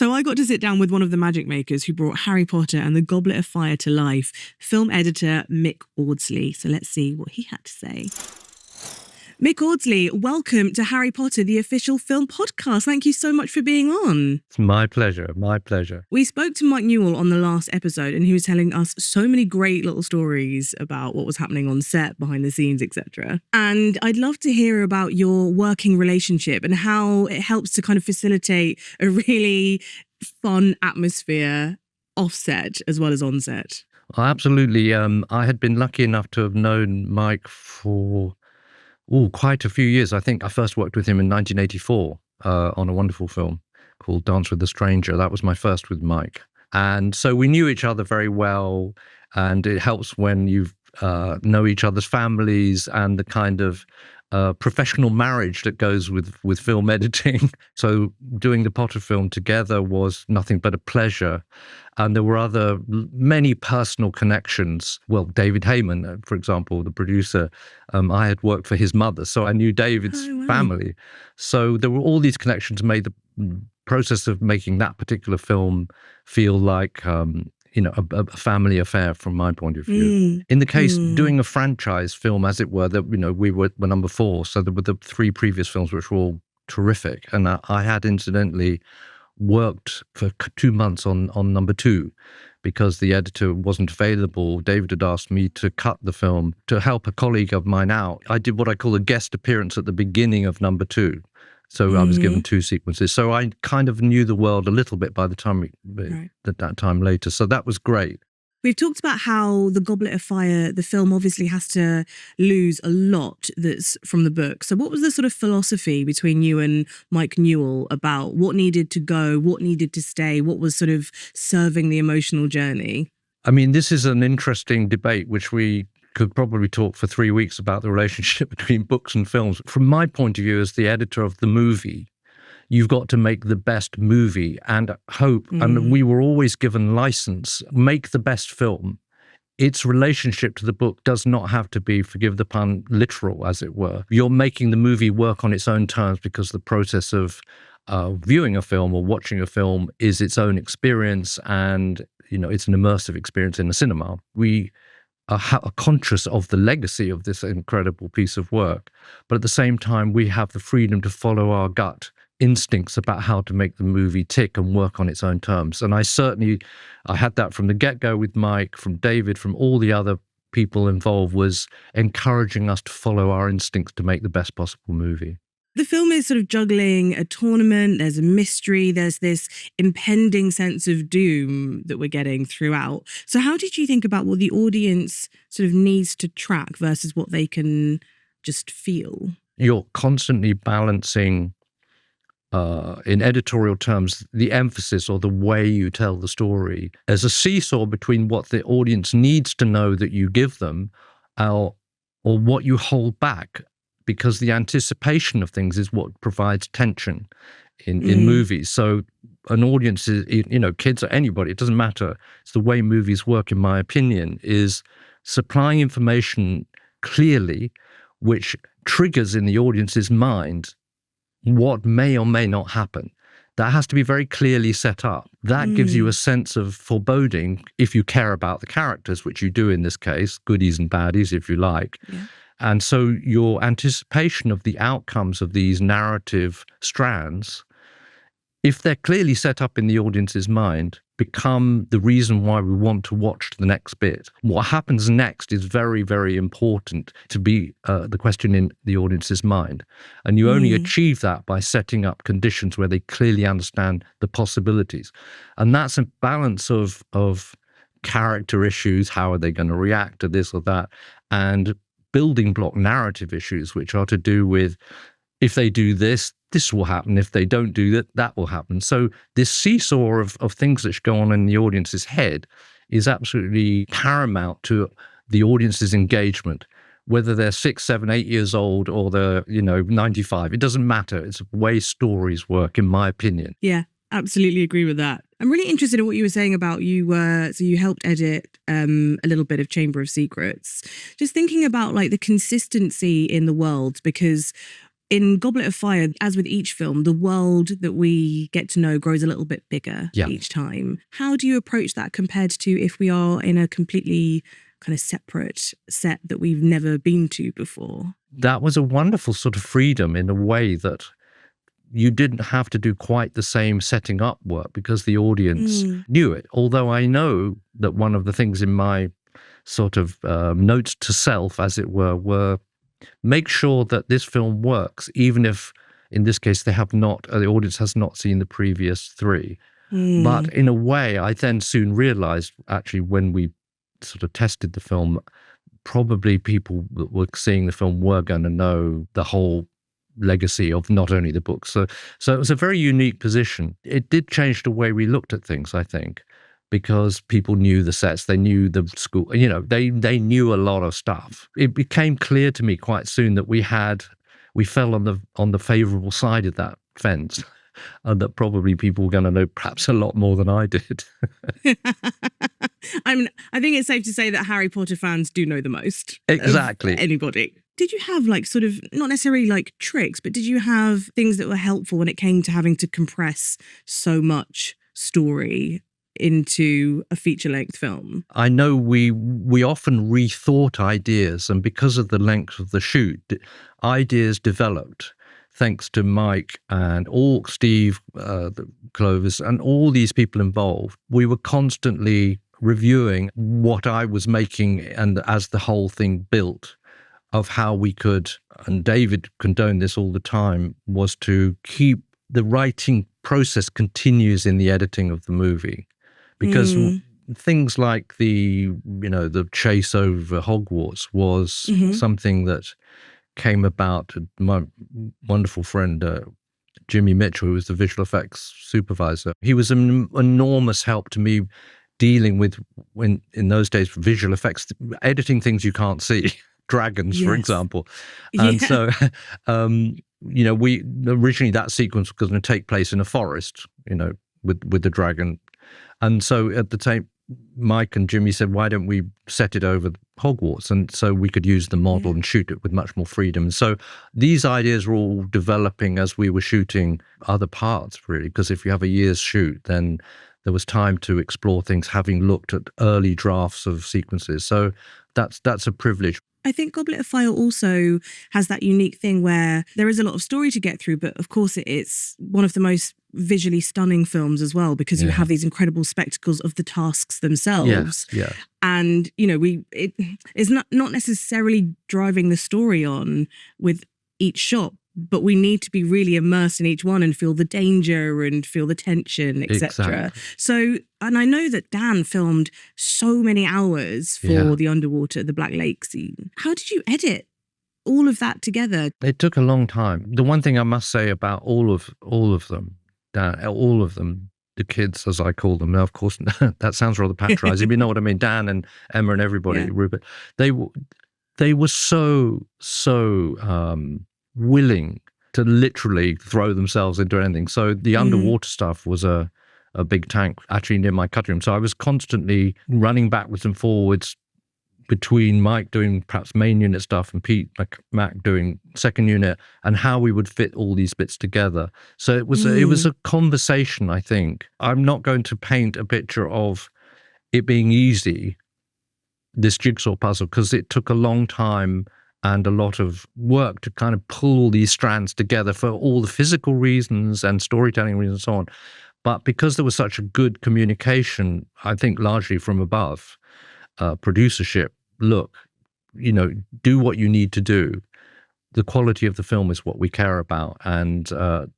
So I got to sit down with one of the magic makers who brought Harry Potter and the Goblet of Fire to life, film editor Mick Audsley. So let's see what he had to say. Mick Audsley, welcome to Harry Potter, the official film podcast. Thank you so much for being on. It's my pleasure, my pleasure. We spoke to Mike Newell on the last episode and he was telling us so many great little stories about what was happening on set, behind the scenes, etc. And I'd love to hear about your working relationship and how it helps to kind of facilitate a really fun atmosphere off-set as well as on-set. Absolutely. I had been lucky enough to have known Mike for quite a few years. I think I first worked with him in 1984 on a wonderful film called Dance with a Stranger. That was my first with Mike. And so we knew each other very well, and it helps when you know each other's families and the kind of professional marriage that goes with film editing. So doing the Potter film together was nothing but a pleasure. And there were many personal connections. Well, David Heyman, for example, the producer, I had worked for his mother, so I knew David's family. So there were all these connections made the process of making that particular film feel like a family affair from my point of view. In the case, doing a franchise film, as it were, that we were number 4, so there were the 3 previous films which were all terrific. And I had incidentally worked for 2 months on number 2 because the editor wasn't available. David had asked me to cut the film to help a colleague of mine out. I did what I call a guest appearance at the beginning of number 2. So I was given 2 sequences. So I kind of knew the world a little bit by the time that time later. So that was great. We've talked about how the Goblet of Fire, the film, obviously has to lose a lot that's from the book. So what was the sort of philosophy between you and Mike Newell about what needed to go, what needed to stay, what was sort of serving the emotional journey? I mean, this is an interesting debate, which we could probably talk for 3 weeks about the relationship between books and films. From my point of view as the editor of the movie, you've got to make the best movie and hope, and we were always given license, make the best film. Its relationship to the book does not have to be, forgive the pun, literal, as it were. You're making the movie work on its own terms because the process of viewing a film or watching a film is its own experience, and it's an immersive experience in the cinema. We are conscious of the legacy of this incredible piece of work, but at the same time, we have the freedom to follow our gut instincts about how to make the movie tick and work on its own terms. And I had that from the get-go with Mike, from David, from all the other people involved, was encouraging us to follow our instincts to make the best possible movie. The film is sort of juggling a tournament, there's a mystery, there's this impending sense of doom that we're getting throughout. So how did you think about what the audience sort of needs to track versus what they can just feel? You're constantly balancing, in editorial terms, the emphasis or the way you tell the story as a seesaw between what the audience needs to know that you give them or what you hold back, because the anticipation of things is what provides tension in movies. So an audience is, kids or anybody, it doesn't matter. It's the way movies work, in my opinion, is supplying information clearly, which triggers in the audience's mind what may or may not happen. That has to be very clearly set up. That gives you a sense of foreboding if you care about the characters, which you do in this case, goodies and baddies, if you like. Yeah. And so your anticipation of the outcomes of these narrative strands, if they're clearly set up in the audience's mind, become the reason why we want to watch the next bit. What happens next is very, very important to be the question in the audience's mind. And you only achieve that by setting up conditions where they clearly understand the possibilities. And that's a balance of character issues, how are they going to react to this or that, and building block narrative issues, which are to do with, if they do this, this will happen. If they don't do that, that will happen. So this seesaw of things that should go on in the audience's head is absolutely paramount to the audience's engagement, whether they're 6, 7, 8 years old or they're 95. It doesn't matter. It's the way stories work, in my opinion. Yeah, absolutely agree with that. I'm really interested in what you were saying about you helped edit a little bit of Chamber of Secrets. Just thinking about like the consistency in the world, because In Goblet of Fire, as with each film, the world that we get to know grows a little bit bigger each time. How do you approach that compared to if we are in a completely kind of separate set that we've never been to before? That was a wonderful sort of freedom in a way that you didn't have to do quite the same setting up work because the audience knew it. Although I know that one of the things in my sort of notes to self, as it were make sure that this film works, even if, in this case, the audience has not seen the previous three. But in a way, I then soon realized, actually, when we sort of tested the film, probably people that were seeing the film were going to know the whole legacy of not only the books. So it was a very unique position. It did change the way we looked at things, I think, because people knew the sets, they knew the school, they knew a lot of stuff. It became clear to me quite soon that we fell on the favorable side of that fence, and that probably people were going to know perhaps a lot more than I did. I think it's safe to say that Harry Potter fans do know the most. Exactly. Of anybody. Did you have sort of, not necessarily tricks, but did you have things that were helpful when it came to having to compress so much story into a feature-length film? I know we often rethought ideas, and because of the length of the shoot, ideas developed thanks to Mike and Steve, Clovis, and all these people involved. We were constantly reviewing what I was making, and as the whole thing built, of how we could, and David condoned this all the time, was to keep the writing process continues in the editing of the movie. Because things like the chase over Hogwarts was something that came about. My wonderful friend, Jimmy Mitchell, who was the visual effects supervisor, he was an enormous help to me dealing with, in those days, visual effects, editing things you can't see, dragons, for example. And so, we originally, that sequence was going to take place in a forest, with the dragon. And so at the time, Mike and Jimmy said, why don't we set it over Hogwarts? And so we could use the model and shoot it with much more freedom. So these ideas were all developing as we were shooting other parts, really, because if you have a year's shoot, then there was time to explore things, having looked at early drafts of sequences. So that's a privilege. I think Goblet of Fire also has that unique thing where there is a lot of story to get through, but of course it's one of the most visually stunning films as well, because you have these incredible spectacles of the tasks themselves. Yeah. And, it's not necessarily driving the story on with each shot, but we need to be really immersed in each one and feel the danger and feel the tension, etc. Exactly. So, and I know that Dan filmed so many hours for the underwater, the Black Lake scene. How did you edit all of that together? It took a long time. The one thing I must say about all of them, Dan, all of them, the kids, as I call them. Now, of course, that sounds rather patronizing, but you know what I mean. Dan and Emma and everybody, Rupert, they were so willing to literally throw themselves into anything. So the underwater stuff was a big tank actually near my cutting room. So I was constantly running backwards and forwards between Mike doing perhaps main unit stuff and Pete Mac doing second unit, and how we would fit all these bits together. So it was a conversation, I think. I'm not going to paint a picture of it being easy, this jigsaw puzzle, because it took a long time and a lot of work to kind of pull all these strands together for all the physical reasons and storytelling reasons and so on. But because there was such a good communication, I think largely from above, producership, look, do what you need to do. The quality of the film is what we care about. And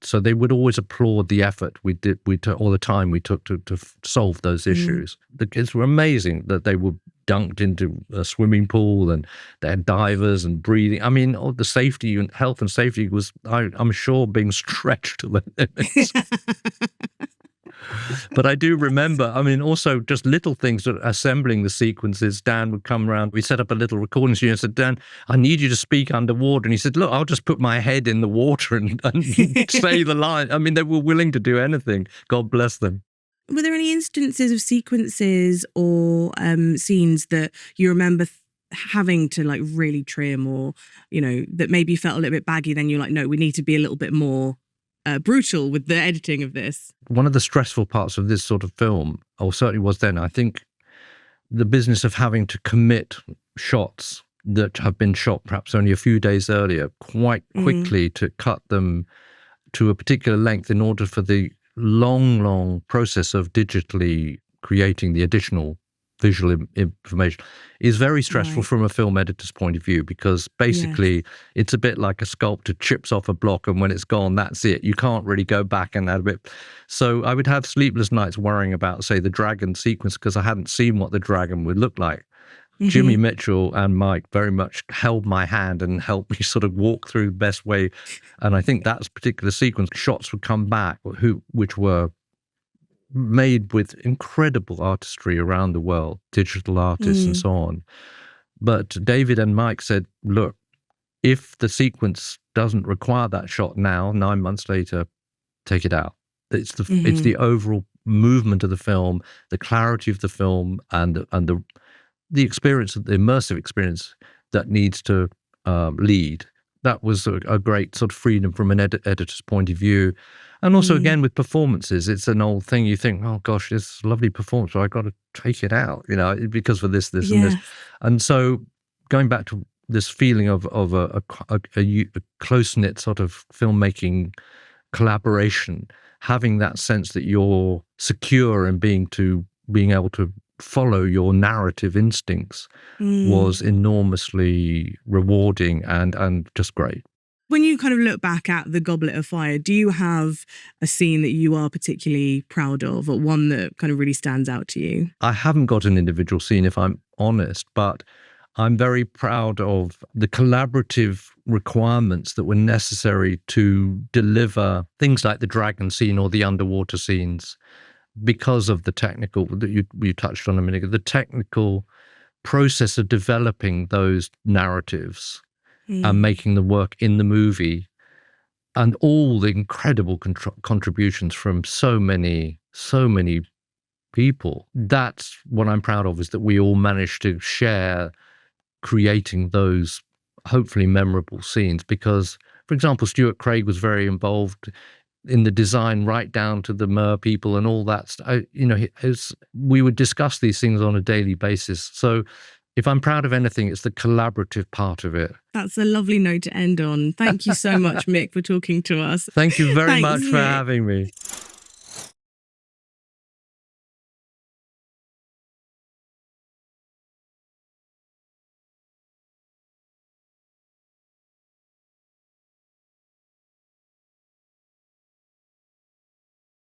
so they would always applaud the effort we did, all the time we took to solve those issues. The kids were amazing that they were dunked into a swimming pool and they had divers and breathing. I mean, all the safety and health and safety was, I'm sure, being stretched to the limits. But I do remember, also just little things, assembling the sequences. Dan would come around. We set up a little recording studio and said, Dan, I need you to speak underwater. And he said, look, I'll just put my head in the water and say the line. I mean, they were willing to do anything. God bless them. Were there any instances of sequences or scenes that you remember having to like really trim, or, you know, that maybe felt a little bit baggy, then you're like, no, we need to be a little bit more brutal with the editing of this? One of the stressful parts of this sort of film, or certainly was then, I think, the business of having to commit shots that have been shot perhaps only a few days earlier quite quickly to cut them to a particular length in order for the long process of digitally creating the additional visual information is very stressful from a film editor's point of view, because basically it's a bit like a sculptor chips off a block and when it's gone, that's it. You can't really go back and add a bit. So I would have sleepless nights worrying about, say, the dragon sequence, because I hadn't seen what the dragon would look like. Jimmy Mitchell and Mike very much held my hand and helped me sort of walk through the best way. And I think that particular sequence, shots would come back which were made with incredible artistry around the world, digital artists and so on. But David and Mike said, look, if the sequence doesn't require that shot now, 9 months later, take it out. It's the overall movement of the film, the clarity of the film, and the experience, the immersive experience that needs to lead. That was a great sort of freedom from an editor's point of view. And also, again, with performances, it's an old thing. You think, oh, gosh, this is a lovely performance, so I've got to take it out, you know, because of this, and this. And so going back to this feeling of a close-knit sort of filmmaking collaboration, having that sense that you're secure and being able to follow your narrative instincts was enormously rewarding and just great. When you kind of look back at the Goblet of Fire, do you have a scene that you are particularly proud of, or one that kind of really stands out to you? I haven't got an individual scene, if I'm honest, but I'm very proud of the collaborative requirements that were necessary to deliver things like the dragon scene or the underwater scenes, because of the technical that you touched on a minute ago, the technical process of developing those narratives and making them work in the movie, and all the incredible contributions from so many people. That's what I'm proud of, is that we all managed to share creating those hopefully memorable scenes. Because, for example, Stuart Craig was very involved in the design, right down to the mer people and all that. You know, we would discuss these things on a daily basis. So if I'm proud of anything, it's the collaborative part of it. That's a lovely note to end on. Thank you so much, Mick, for talking to us. Thank you very Thanks, much for Mick. having me.